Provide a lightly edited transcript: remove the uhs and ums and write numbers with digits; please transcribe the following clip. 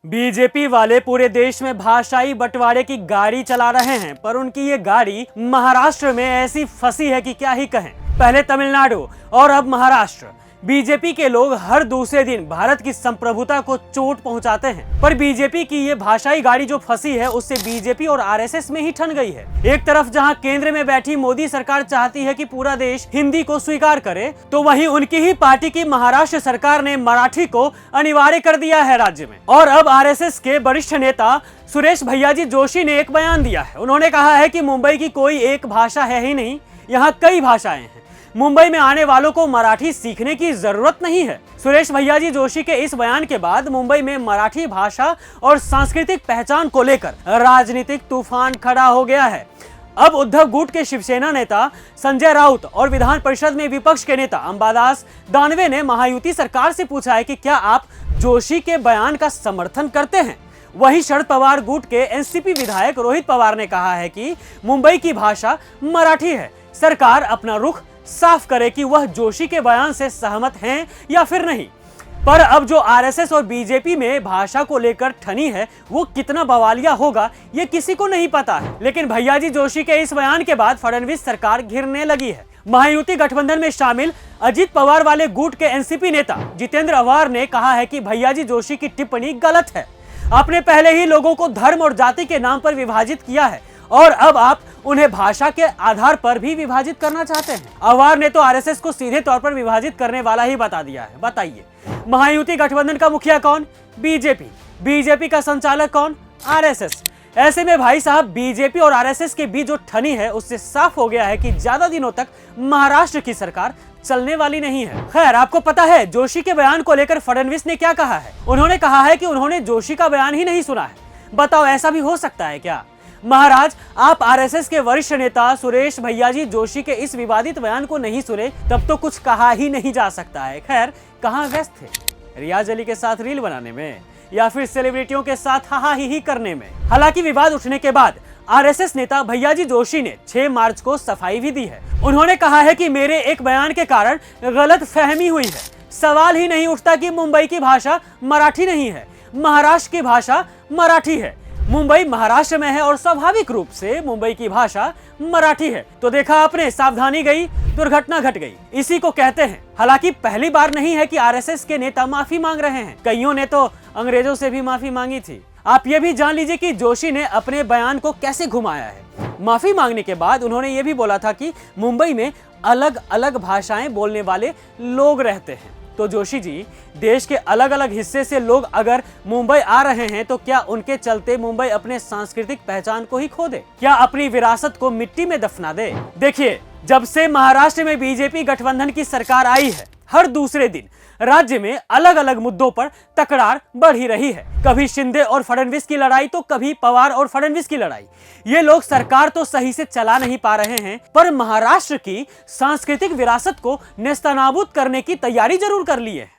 BJP वाले पूरे देश में भाषाई बंटवारे की गाड़ी चला रहे हैं, पर उनकी ये गाड़ी महाराष्ट्र में ऐसी फंसी है कि क्या ही कहें। पहले तमिलनाडु और अब महाराष्ट्र। बीजेपी के लोग हर दूसरे दिन भारत की संप्रभुता को चोट पहुंचाते हैं, पर बीजेपी की ये भाषाई गाड़ी जो फंसी है उससे बीजेपी और आरएसएस में ही ठन गई है। एक तरफ जहां केंद्र में बैठी मोदी सरकार चाहती है कि पूरा देश हिंदी को स्वीकार करे, तो वहीं उनकी ही पार्टी की महाराष्ट्र सरकार ने मराठी को अनिवार्य कर दिया है राज्य में। और अब आरएसएस के वरिष्ठ नेता सुरेश भैयाजी जोशी ने एक बयान दिया है। उन्होंने कहा है कि मुंबई की कोई एक भाषा है ही नहीं, यहाँ कई भाषाएं हैं। मुंबई में आने वालों को मराठी सीखने की जरूरत नहीं है। सुरेश भैयाजी जोशी के इस बयान के बाद मुंबई में मराठी भाषा और सांस्कृतिक पहचान को लेकर राजनीतिक तूफान खड़ा हो गया है। अब उद्धव गुट के शिवसेना नेता संजय राउत और विधान परिषद में विपक्ष के नेता अंबादास दानवे ने महायुति सरकार से पूछा है कि क्या आप जोशी के बयान का समर्थन करते हैं। वहीं शरद पवार गुट के एनसीपी विधायक रोहित पवार ने कहा है कि मुंबई की भाषा मराठी है। सरकार अपना रुख साफ करे कि वह जोशी के बयान से सहमत हैं या फिर नहीं। पर अब जो आरएसएस और बीजेपी में भाषा को लेकर ठनी है वो कितना बवालिया होगा ये किसी को नहीं पता है। लेकिन भैयाजी जोशी के इस बयान के बाद फडणवीस सरकार घिरने लगी है। महायुति गठबंधन में शामिल अजित पवार वाले गुट के एनसीपी नेता जितेंद्र अवार ने कहा है कि भैयाजी जोशी की टिप्पणी गलत है। आपने पहले ही लोगों को धर्म और जाति के नाम पर विभाजित किया है और अब आप उन्हें भाषा के आधार पर भी विभाजित करना चाहते हैं। अवार ने तो आरएसएस को सीधे तौर पर विभाजित करने वाला ही बता दिया है। बताइए, महायुति गठबंधन का मुखिया कौन? बीजेपी। बीजेपी का संचालक कौन? आरएसएस। ऐसे में भाई साहब, बीजेपी और आरएसएस के बीच जो ठनी है उससे साफ हो गया है कि ज्यादा दिनों तक महाराष्ट्र की सरकार चलने वाली नहीं है। खैर, आपको पता है जोशी के बयान को लेकर फडणवीस ने क्या कहा है? उन्होंने कहा है कि उन्होंने जोशी का बयान ही नहीं सुना है। बताओ, ऐसा भी हो सकता है क्या? महाराज, आप आरएसएस के वरिष्ठ नेता सुरेश भैयाजी जोशी के इस विवादित बयान को नहीं सुने तब तो कुछ कहा ही नहीं जा सकता है। खैर, कहां व्यस्त थे? रियाज अली के साथ रील बनाने में या फिर सेलिब्रिटियों के साथ हा ही करने में? हालांकि विवाद उठने के बाद आरएसएस नेता भैयाजी जोशी ने 6 मार्च को सफाई भी दी है। उन्होंने कहा है कि मेरे एक बयान के कारण गलत फहमी हुई है। सवाल ही नहीं उठता कि मुंबई की भाषा मराठी नहीं है, महाराष्ट्र की भाषा मराठी है। मुंबई महाराष्ट्र में है और स्वाभाविक रूप से मुंबई की भाषा मराठी है। तो देखा आपने, सावधानी गई, दुर्घटना घट गई, इसी को कहते हैं। हालांकि पहली बार नहीं है कि आरएसएस के नेता माफी मांग रहे हैं। कईयों ने तो अंग्रेजों से भी माफी मांगी थी। आप ये भी जान लीजिए कि जोशी ने अपने बयान को कैसे घुमाया है। माफी मांगने के बाद उन्होंने ये भी बोला था कि मुंबई में अलग अलग भाषाएं बोलने वाले लोग रहते हैं। तो जोशी जी, देश के अलग अलग हिस्से से लोग अगर मुंबई आ रहे हैं तो क्या उनके चलते मुंबई अपने सांस्कृतिक पहचान को ही खो दे? क्या अपनी विरासत को मिट्टी में दफना दे? देखिए, जब से महाराष्ट्र में बीजेपी गठबंधन की सरकार आई है, हर दूसरे दिन राज्य में अलग अलग मुद्दों पर तकरार बढ़ ही रही है। कभी शिंदे और फडणवीस की लड़ाई तो कभी पवार और फडणवीस की लड़ाई। ये लोग सरकार तो सही से चला नहीं पा रहे हैं, पर महाराष्ट्र की सांस्कृतिक विरासत को नेस्तनाबूद करने की तैयारी जरूर कर ली है।